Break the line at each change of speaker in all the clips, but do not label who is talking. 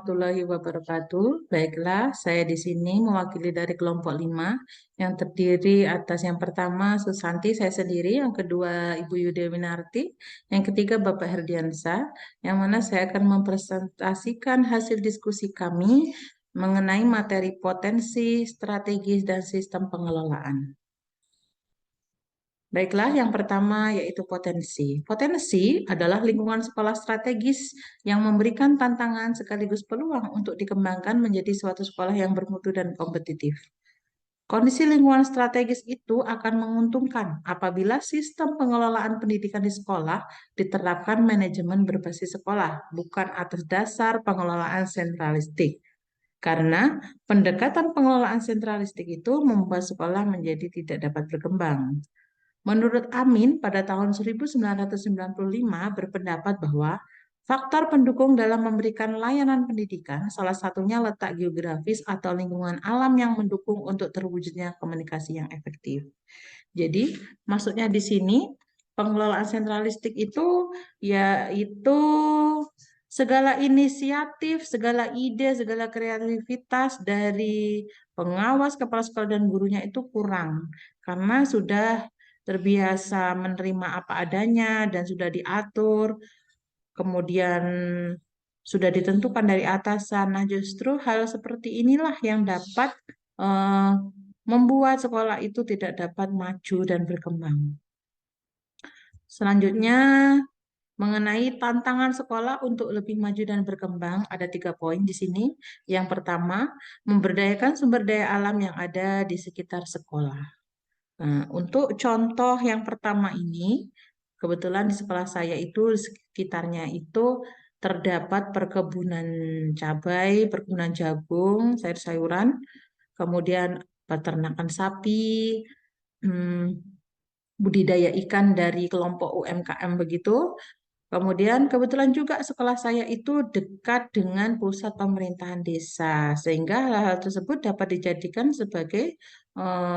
warahmatullahi wabarakatuh. Baiklah, saya di sini mewakili dari kelompok 5 yang terdiri atas yang pertama Susanti, saya sendiri, yang kedua Ibu Yude Winarti, yang ketiga Bapak Herdiansa, yang mana saya akan mempresentasikan hasil diskusi kami mengenai materi potensi, strategis, dan sistem pengelolaan. Baiklah, yang pertama yaitu potensi. Potensi adalah lingkungan sekolah strategis yang memberikan tantangan sekaligus peluang untuk dikembangkan menjadi suatu sekolah yang bermutu dan kompetitif. Kondisi lingkungan strategis itu akan menguntungkan apabila sistem pengelolaan pendidikan di sekolah diterapkan manajemen berbasis sekolah, bukan atas dasar pengelolaan sentralistik. Karena pendekatan pengelolaan sentralistik itu membuat sekolah menjadi tidak dapat berkembang. Menurut Amin, pada tahun 1995 berpendapat bahwa faktor pendukung dalam memberikan layanan pendidikan salah satunya letak geografis atau lingkungan alam yang mendukung untuk terwujudnya komunikasi yang efektif. Jadi, maksudnya di sini pengelolaan sentralistik itu yaitu segala inisiatif, segala ide, segala kreativitas dari pengawas, kepala sekolah dan gurunya itu kurang karena sudah terbiasa menerima apa adanya dan sudah diatur, kemudian sudah ditentukan dari atasan. Nah, justru hal seperti inilah yang dapat eh, membuat sekolah itu tidak dapat maju dan berkembang. Selanjutnya, mengenai tantangan sekolah untuk lebih maju dan berkembang, ada 3 poin di sini. Yang pertama, memberdayakan sumber daya alam yang ada di sekitar sekolah. Nah, untuk contoh yang pertama ini, kebetulan di sekolah saya itu di sekitarnya itu terdapat perkebunan cabai, perkebunan jagung, sayur-sayuran, kemudian peternakan sapi, hmm, budidaya ikan dari kelompok UMKM begitu. Kemudian kebetulan juga sekolah saya itu dekat dengan pusat pemerintahan desa, sehingga hal-hal tersebut dapat dijadikan sebagai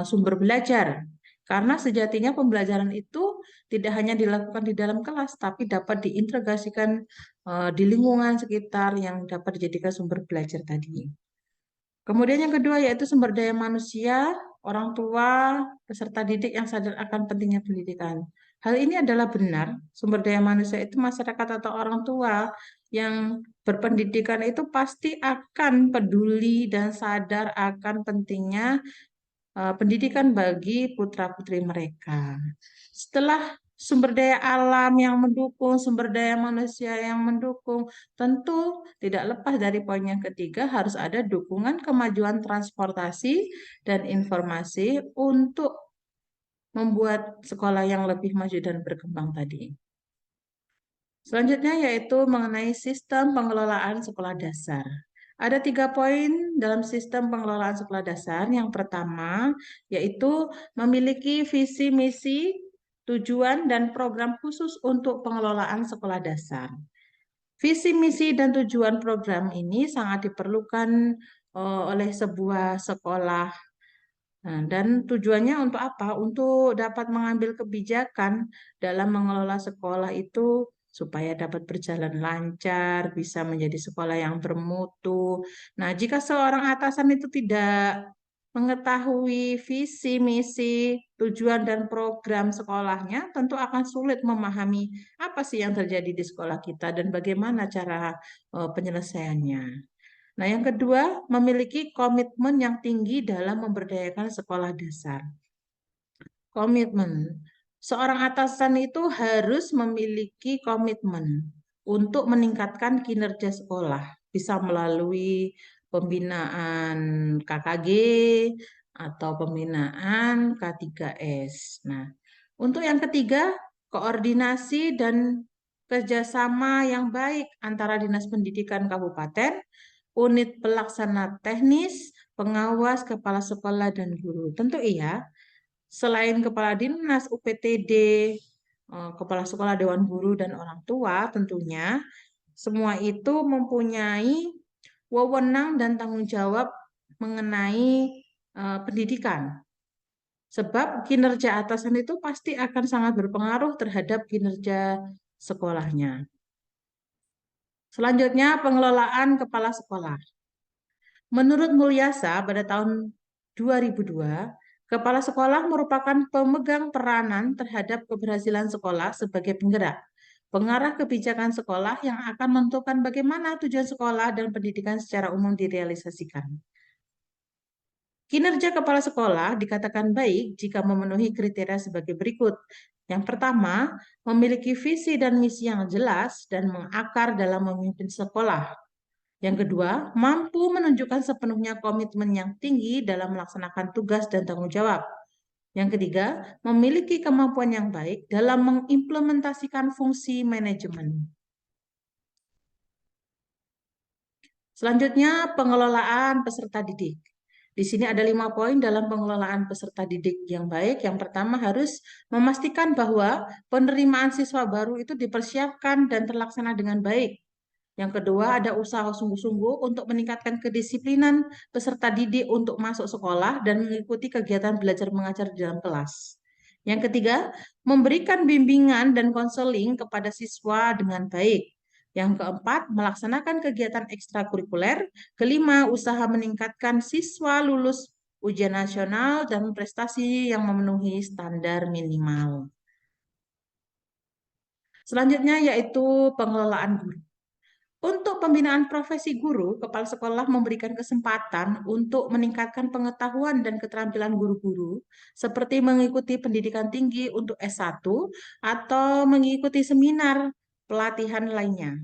sumber belajar. Karena sejatinya pembelajaran itu tidak hanya dilakukan di dalam kelas, tapi dapat diintegrasikan di lingkungan sekitar yang dapat dijadikan sumber belajar tadi. Kemudian yang kedua yaitu sumber daya manusia, orang tua, peserta didik yang sadar akan pentingnya pendidikan. Hal ini adalah benar, sumber daya manusia itu masyarakat atau orang tua yang berpendidikan itu pasti akan peduli dan sadar akan pentingnya pendidikan bagi putra-putri mereka. Setelah sumber daya alam yang mendukung, sumber daya manusia yang mendukung, tentu tidak lepas dari poin yang ketiga harus ada dukungan kemajuan transportasi dan informasi untuk membuat sekolah yang lebih maju dan berkembang tadi. Selanjutnya yaitu mengenai sistem pengelolaan sekolah dasar. Ada 3 poin dalam sistem pengelolaan sekolah dasar. Yang pertama yaitu memiliki visi misi, tujuan, dan program khusus untuk pengelolaan sekolah dasar. Visi misi dan tujuan program ini sangat diperlukan oleh sebuah sekolah. Nah, dan tujuannya untuk apa? Untuk dapat mengambil kebijakan dalam mengelola sekolah itu supaya dapat berjalan lancar, bisa menjadi sekolah yang bermutu. Nah, jika seorang atasan itu tidak mengetahui visi, misi, tujuan, dan program sekolahnya, tentu akan sulit memahami apa sih yang terjadi di sekolah kita dan bagaimana cara penyelesaiannya. Nah, yang kedua, memiliki komitmen yang tinggi dalam memberdayakan sekolah dasar. Komitmen. Seorang atasan itu harus memiliki komitmen untuk meningkatkan kinerja sekolah, bisa melalui pembinaan KKG atau pembinaan K3S. Nah, untuk yang ketiga, koordinasi dan kerjasama yang baik antara Dinas Pendidikan Kabupaten, unit pelaksana teknis, pengawas, kepala sekolah, dan guru. Tentu iya, selain kepala dinas, UPTD, kepala sekolah, dewan guru, dan orang tua tentunya, semua itu mempunyai wewenang dan tanggung jawab mengenai pendidikan. Sebab kinerja atasan itu pasti akan sangat berpengaruh terhadap kinerja sekolahnya. Selanjutnya, pengelolaan kepala sekolah. Menurut Mulyasa, pada tahun 2002, kepala sekolah merupakan pemegang peranan terhadap keberhasilan sekolah sebagai penggerak, pengarah kebijakan sekolah yang akan menentukan bagaimana tujuan sekolah dan pendidikan secara umum direalisasikan. Kinerja kepala sekolah dikatakan baik jika memenuhi kriteria sebagai berikut. Yang pertama, memiliki visi dan misi yang jelas dan mengakar dalam memimpin sekolah. Yang kedua, mampu menunjukkan sepenuhnya komitmen yang tinggi dalam melaksanakan tugas dan tanggung jawab. Yang ketiga, memiliki kemampuan yang baik dalam mengimplementasikan fungsi manajemen. Selanjutnya, pengelolaan peserta didik. Di sini ada 5 poin dalam pengelolaan peserta didik yang baik. Yang pertama, harus memastikan bahwa penerimaan siswa baru itu dipersiapkan dan terlaksana dengan baik. Yang kedua, ada usaha sungguh-sungguh untuk meningkatkan kedisiplinan peserta didik untuk masuk sekolah dan mengikuti kegiatan belajar mengajar di dalam kelas. Yang ketiga, memberikan bimbingan dan konseling kepada siswa dengan baik. Yang keempat, melaksanakan kegiatan ekstrakurikuler. Kelima, usaha meningkatkan siswa lulus ujian nasional dan prestasi yang memenuhi standar minimal. Selanjutnya yaitu pengelolaan guru. Untuk pembinaan profesi guru, kepala sekolah memberikan kesempatan untuk meningkatkan pengetahuan dan keterampilan guru-guru, seperti mengikuti pendidikan tinggi untuk S1 atau mengikuti seminar pelatihan lainnya.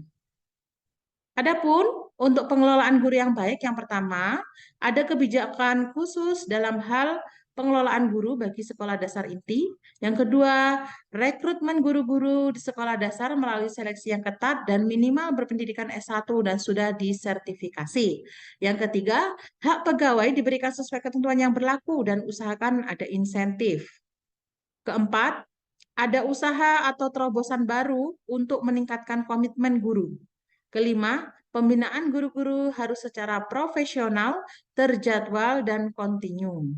Adapun untuk pengelolaan guru yang baik, yang pertama, ada kebijakan khusus dalam hal pengelolaan guru bagi sekolah dasar inti. Yang kedua, rekrutmen guru-guru di sekolah dasar melalui seleksi yang ketat dan minimal berpendidikan S1 dan sudah disertifikasi. Yang ketiga, hak pegawai diberikan sesuai ketentuan yang berlaku dan usahakan ada insentif. Keempat, ada usaha atau terobosan baru untuk meningkatkan komitmen guru. Kelima, pembinaan guru-guru harus secara profesional, terjadwal, dan kontinu.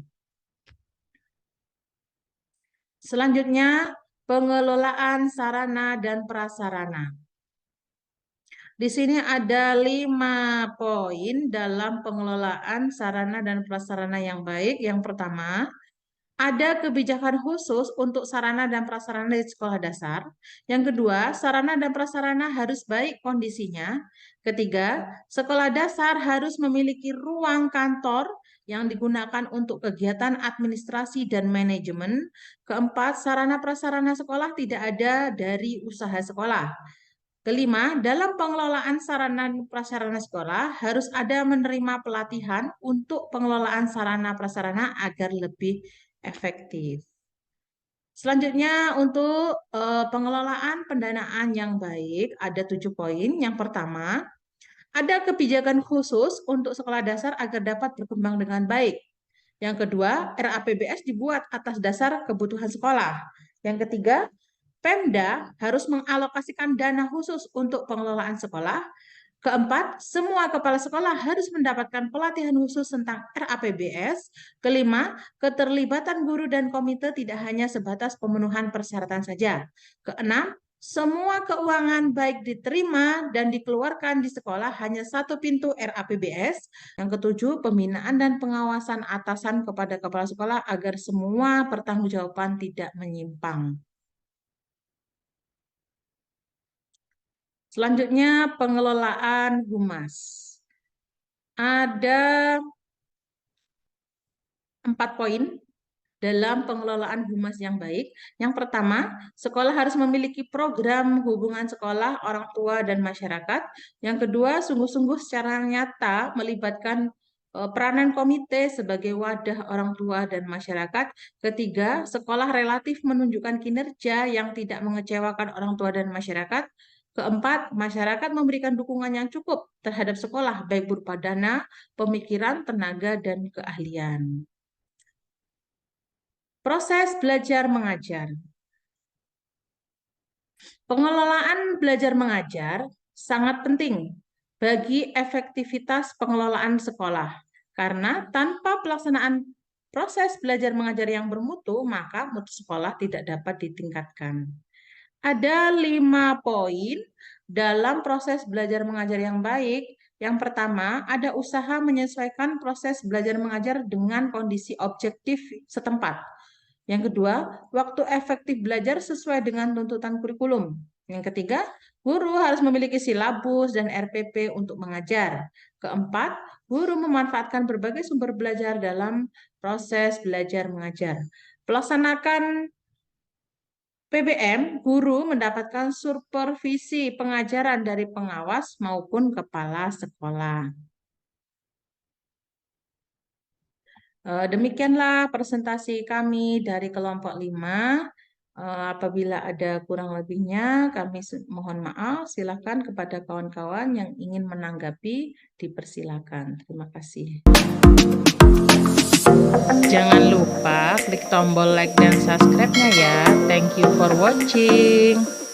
Selanjutnya, pengelolaan sarana dan prasarana. Di sini ada 5 poin dalam pengelolaan sarana dan prasarana yang baik. Yang pertama, ada kebijakan khusus untuk sarana dan prasarana di sekolah dasar. Yang kedua, sarana dan prasarana harus baik kondisinya. Ketiga, sekolah dasar harus memiliki ruang kantor yang digunakan untuk kegiatan administrasi dan manajemen. Keempat, sarana prasarana sekolah tidak ada dari usaha sekolah. Kelima, dalam pengelolaan sarana prasarana sekolah harus ada menerima pelatihan untuk pengelolaan sarana prasarana agar lebih efektif. Selanjutnya untuk pengelolaan pendanaan yang baik ada 7 poin. Yang pertama, ada kebijakan khusus untuk sekolah dasar agar dapat berkembang dengan baik. Yang kedua, RAPBS dibuat atas dasar kebutuhan sekolah. Yang ketiga, Pemda harus mengalokasikan dana khusus untuk pengelolaan sekolah. Keempat, semua kepala sekolah harus mendapatkan pelatihan khusus tentang RAPBS. Kelima, keterlibatan guru dan komite tidak hanya sebatas pemenuhan persyaratan saja. Keenam, semua keuangan baik diterima dan dikeluarkan di sekolah hanya satu pintu RAPBS. Yang ketujuh, pembinaan dan pengawasan atasan kepada kepala sekolah agar semua pertanggungjawaban tidak menyimpang. Selanjutnya, pengelolaan humas. Ada 4 poin dalam pengelolaan humas yang baik. Yang pertama, sekolah harus memiliki program hubungan sekolah, orang tua, dan masyarakat. Yang kedua, sungguh-sungguh secara nyata melibatkan peranan komite sebagai wadah orang tua dan masyarakat. Ketiga, sekolah relatif menunjukkan kinerja yang tidak mengecewakan orang tua dan masyarakat. Keempat, masyarakat memberikan dukungan yang cukup terhadap sekolah, baik berupa dana, pemikiran, tenaga, dan keahlian. Proses belajar mengajar. Pengelolaan belajar mengajar sangat penting bagi efektivitas pengelolaan sekolah. Karena tanpa pelaksanaan proses belajar mengajar yang bermutu, maka mutu sekolah tidak dapat ditingkatkan. Ada 5 poin dalam proses belajar mengajar yang baik, yang pertama, ada usaha menyesuaikan proses belajar mengajar dengan kondisi objektif setempat. Yang kedua, waktu efektif belajar sesuai dengan tuntutan kurikulum. Yang ketiga, guru harus memiliki silabus dan RPP untuk mengajar. Keempat, guru memanfaatkan berbagai sumber belajar dalam proses belajar mengajar. Pelaksanakan PBM, guru mendapatkan supervisi pengajaran dari pengawas maupun kepala sekolah. Demikianlah presentasi kami dari kelompok 5. Apabila ada kurang lebihnya, kami mohon maaf. Silakan kepada kawan-kawan yang ingin menanggapi, dipersilakan. Terima kasih. Jangan lupa klik tombol like dan subscribe-nya ya. Thank you for watching.